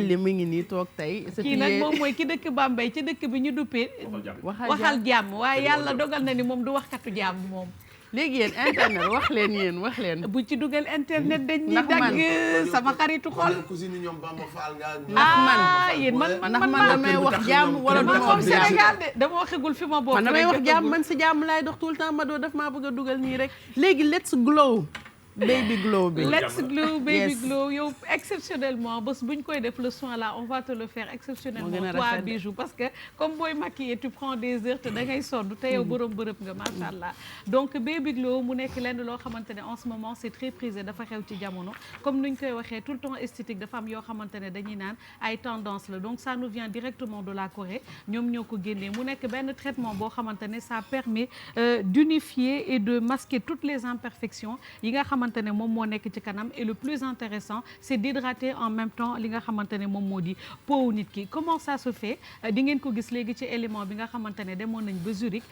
li mu ngi nii toog tey. kii nag moom mooy ki dëkk Bambey ci dëkk bi ñu duppee. waxal jàmm waaye yàlla dogal na ni moom du waxkatu jàmm moom. léegi yéen internet wax leen. bu ci dugal internet dañ ñuy dagg sama xaritu xol. yéen man damay wax jàmm wala dama xam Sénégal de dama waxagul fi ma bokk. man damay wax jàmm man si jàmm laay dox tout le temps ma doo daf maa bëgg a dugal nii rek. léegi let's glow. baby glow bi. let's glow baby glow yow exceptionnellement bés bu ñu koy def le soin là on va te le faire exceptionnellement toi Bijou parce que comme booy maquiller tu prends des heures te da ngay sonn te yow borom bërëb nga macha allah. donc baby glow mu nekk lenn loo xamante ne en ce moment c'est très prisé dafa xew ci jamono comme ni ñu koy waxee tout le temps esthétique dafa am yoo xamante ne dañuy naan ay tendance la donc ça nous vient directement de la Corée ñoom ñoo ko génnee mu nekk benn traitement boo xamante ne ça permet d'unifier et de masquer toutes les imperfections yi nga xamante ne moom moo nekk ci kanam et le plus intéressant c'est d'hydrater en même temps li nga xamante ne moom moo di peau nit ki. comment ça se fait di ngeen ko gis léegi ci élément bi nga xamante ne demoon nañ ba Zurich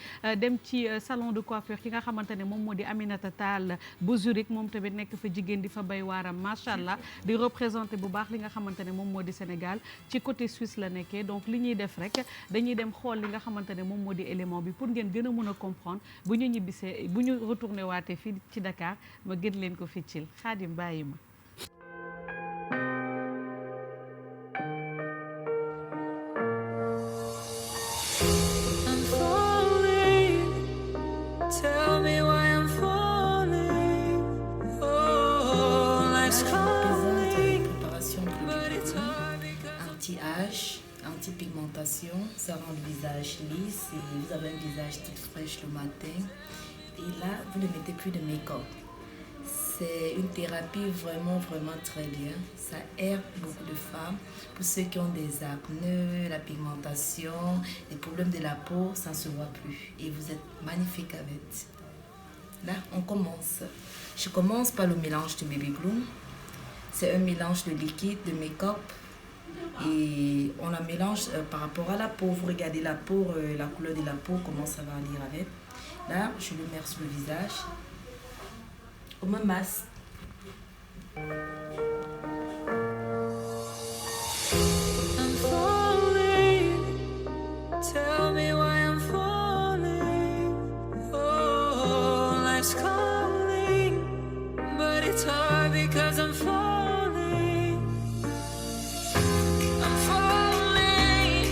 dem ci salon de coiffure ki nga xamante ne moom moo di Aminata Tall ba Zurich moom tamit nekk fa jigéen di fa bay waaram macha allah di représenter bu baax li nga xamante ne moom moo di Sénégal ci côté Suisse la nekkee. donc li ñuy def rek dañuy dem xool li nga xamante ne moom moo di élément bi pour ngeen gën a mën a comprendre bu ñu ñibbisee bu ñu retourné waatee fii ci Dakar ma gën leen ko ficcil Xaadim bàyyi ma. Anti-pigmentation, ça rend le visage lisse et vous avez un visage tout fraîche le matin. Et là, vous ne mettez plus de make-up. C'est une thérapie vraiment très bien. Ça aide beaucoup de femmes. Pour ceux qui ont des acnés, la pigmentation, les problèmes de la peau, ça ne se voit plus. Et vous êtes magnifique avec. Là, on commence. Je commence par le mélange de Baby Glow. C'est un mélange de liquide, de make-up. Et on la mélange par rapport à la peau. Vous regardez la peau, la couleur de la peau, comment ça va aller avec. Là, je le mets sur le visage. On me masse. I'm falling. Tell me why I'm falling. Oh, life's calling, but it's hard because I'm falling. I'm falling.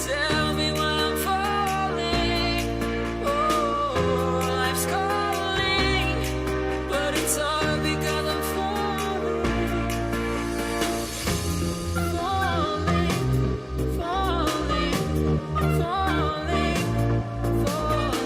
Tell me why I'm falling. Oh, life's calling, but it's hard because I'm falling. Falling, falling, falling, falling,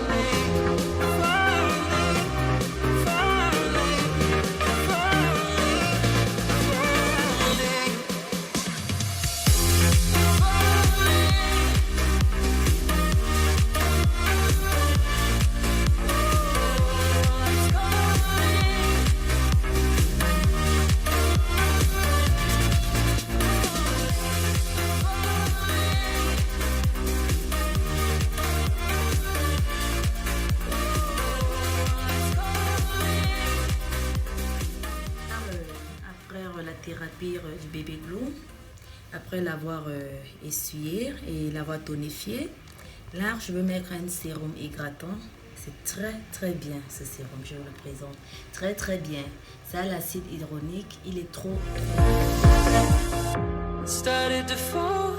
Après la thérapie du Baby Glow, après l'avoir essuyé et l'avoir tonifié, là je veux mettre un sérum hydratant. C'est très bien ce sérum, je vous le présente. Très bien. Ça, l'acide hyaluronique, il est trop. started to fall,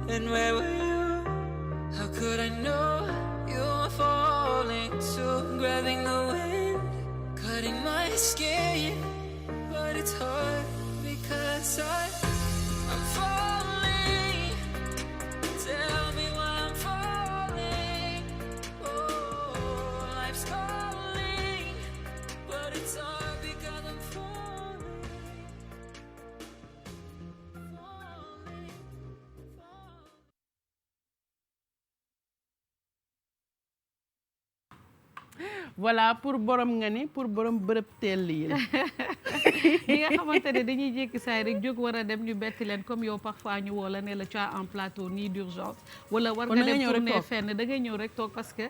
and where were you? How could I know you were falling too? Grabbing the wind, cutting my skin, but it's hard because I'm falling. Tell me why I'm falling. Oh, life's calling, but it's hard because I'm falling. voilà pour borom nga ni pour borom bërëb teel yi la. yi nga xamante ne dañuy jékki saay rek jóg war a dem ñu betti leen comme yow parfois ñu woo la ne la tu as un plateau ni d'urgence wala war nga dem tourner fenn da ngay ñëw rek toog parce que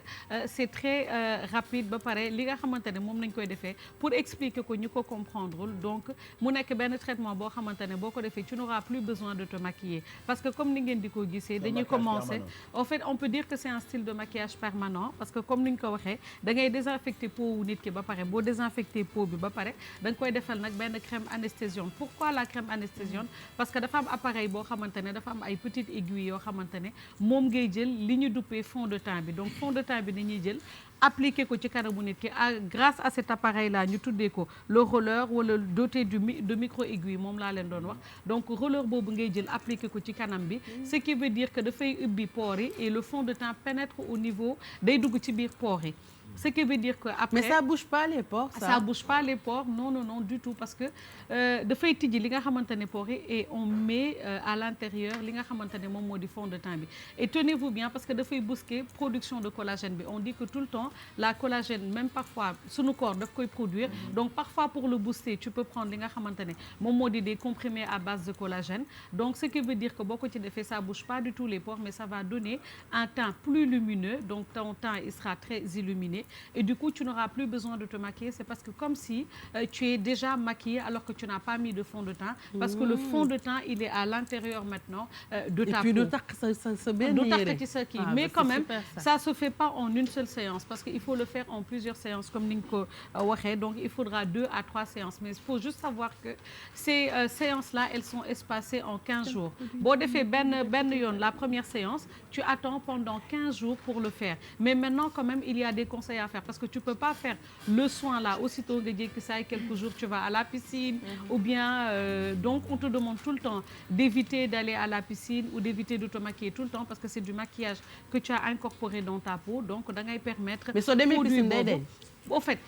c'est très rapide ba pare li nga xamante ne moom lañ koy defee pour expliquer ko ñu ko comprendre donc mu nekk benn traitement boo xamante ne boo ko defee tu n'auras plus besoin de te maquiller parce que comme ni ngeen di ko gisee dañuy commencer en fait on peut dire que c'est un style de maquillage permanent parce que comme ni ñu ko waxee da ngay désinfecter peau wu nit ki ba pare boo désinfecter peau bi ba pare da nga koy defal nag benn crème anesthésiante. Pourquoi la crème anesthésiante? Parce que dafa am appareil boo xamante ne dafa am ay petites aiguilles yoo xamante ne moom ngay jël li ñu duppee fond de teint bi donc fond de teint bi dañuy jël appliqué ko ci kanamu nit ki grâce à cet appareil là ñu tuddee ko le roller wala doté de micro aiguille moom laa leen doon wax donc roller boobu ngay jël appliqué ko ci kanam bi ce qui veut dire que dafay ubbi pores yi et le fond de teint pénètre au niveau day dugg ci biir pores yi. Ce qui veut dire que après. Mais ça bouge pas les pores ça. Ça bouge pas les pores non du tout parce que dafay tijji li nga xamante ne pores yi et on met à l'intérieur li nga xamante ne moom moo di fond de teint bi et tenez-vous bien parce que dafay booster production de collagène bi on dit que tout le temps la collagène même parfois sunu corps daf koy produire donc parfois pour le booster tu peux prendre li nga xamante ne moom moo di des comprimés à base de collagène donc ce qui veut dire que boo ko ci defee ça bouge pas du tout les pores mais ça va donner un teint plus lumineux donc ton teint il sera très illuminé. Et du coup tu n'auras plus besoin de te maquiller c'est parce que comme si tu es déjà maquillé alors que tu n'as pas mis de fond de teint parce que le fond de teint il est à l'intérieur maintenant de ta peau. Et puis du takk sa benn yére. Du takk ci sa kii mais quand même ça se fait pas en une seule séance parce que il faut le faire en plusieurs séances comme ni nga ko waxee donc il faudra 2 à 3 séances mais il faut juste savoir que ces séances là elles sont espacées en 15 jours boo defee benn yoon la première séance tu attends pendant 15 jours pour le faire mais maintenant quand même il y a des conseils à faire parce que tu peux pas faire le soin là aussitôt nga jékki saay quelques jours tu vas à la piscine ou bien donc on te demande tout le temps d'éviter d'aller à la piscine ou d'éviter de te maquiller tout le temps parce que c'est du maquillage que tu as incorporé dans ta peau donc da ngay permettre mais soo demee piscine day deñ au fait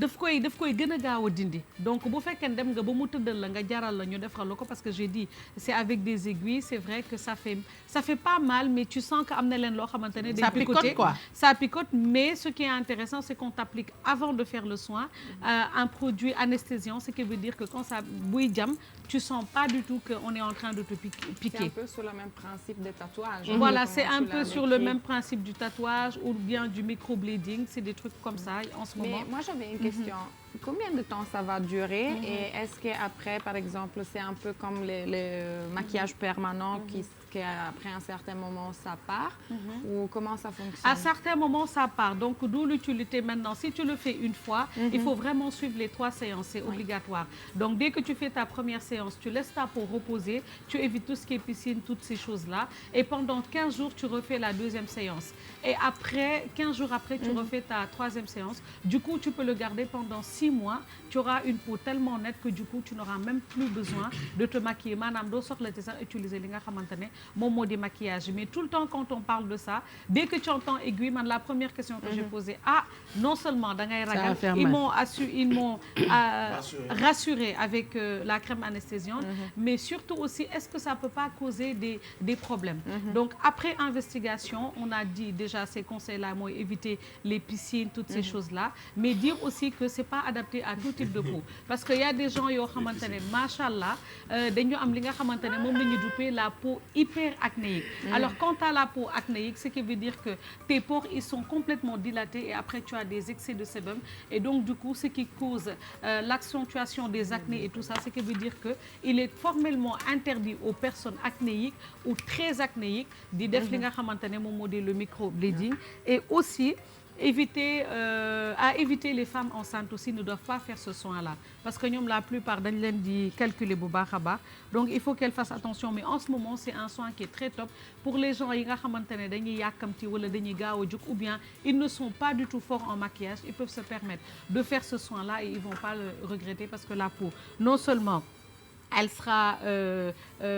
daf koy gën a gaaw a dindi donc bu fekkee dem nga ba mu tëddal la nga jaral la ñu defal la ko parce que j'ai dit c'est avec des aiguilles c'est vrai que ça fait pas mal mais tu sens que am na leen loo xamante ne day picoter quoi ça picote mais ce qui est intéressant c'est qu'on t'applique avant de faire le soin un produit anesthésiant ce qui veut dire que quand ça buy jam tu sens pas du tout que on est en train de te piquer. C'est un peu sur le même principe des tatouages. Voilà, c'est un peu sur le même principe du tatouage ou bien du microblading, c'est des trucs comme ça en ce moment. Mais moi j'avais une question. Combien de temps ça va durer et est-ce qu'après, par exemple, c'est un peu comme le maquillage permanent qu'après un certain moment ça part ou comment ça fonctionne? À certains moments ça part, donc d'où l'utilité maintenant. Si tu le fais une fois, il faut vraiment suivre les 3 séances, c'est obligatoire. Donc dès que tu fais ta première séance, tu laisses ta peau reposer, tu évites tout ce qui est piscine, toutes ces choses-là et pendant 15 jours, tu refais la 2e séance. Et après, 15 jours après, tu refais ta 3e séance. Du coup, tu peux le garder pendant 6 mois, tu auras une peau tellement nette que du coup tu n'auras même plus besoin de te maquiller maanaam doo soxlati sax utiliser li nga xamante ne moom moo di maquillage mais tout le temps quand on parle de ça dès que tu entends aiguille man la première question que j'ai posée non seulement da ngay ragal ils m'ont rassuré avec la crème anesthésiante mais surtout aussi est-ce que ça peut pas causer des problèmes donc après investigation on a dit déjà ces conseils là mooy éviter les piscines toutes ces choses là mais dire aussi que c'est pas adapté à tout type de peau parce que y a des gens yoo xamante ne machallah dañu am li nga xamante ne moom la ñu duppee la peau hyper acnéique alors quand tu as la peau acnéique ce qui veut dire que tes pores ils sont complètement dilatés et après tu as des excès de sébum et donc du coup ce qui cause l'accentuation des acnés et tout ça ce qui veut dire que il est formellement interdit aux personnes acnéiques ou très acnéiques di def li nga xamante ne moom moo di le microblading et aussi éviter les femmes enceintes aussi ne doivent pas faire ce soin-là parce que ñoom la plupart dañ leen di calculer bu baax a baax donc il faut qu'elles fassent attention mais en ce moment c'est un soin qui est très top pour les gens yi nga xamante ne dañuy yàkkamti wala dañuy gaaw a jóg ou bien ils ne sont pas du tout forts en maquillage ils peuvent se permettre de faire ce soin-là et ils vont pas le regretter parce que la peau non seulement elle sera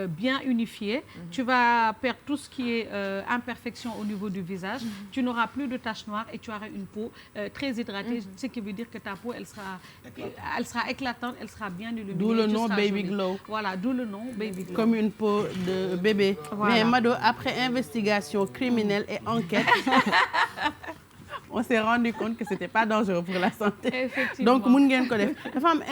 bien unifiée. Tu vas perdre tout ce qui est imperfection au niveau du visage. Tu n'auras plus de taches noires et tu auras une peau très hydratée, ce qui veut dire que ta peau elle sera éclatante, elle sera bien illuminée. D'où le nom Baby Glow. Voilà, d'où le nom Baby Glow. Comme une peau de bébé. Voilà. Mais Mado, après investigation criminelle et enquête, on s'est rendu compte que c'était pas dangereux pour la santé. Effectivement. Donc mun ngeen ko def dafa am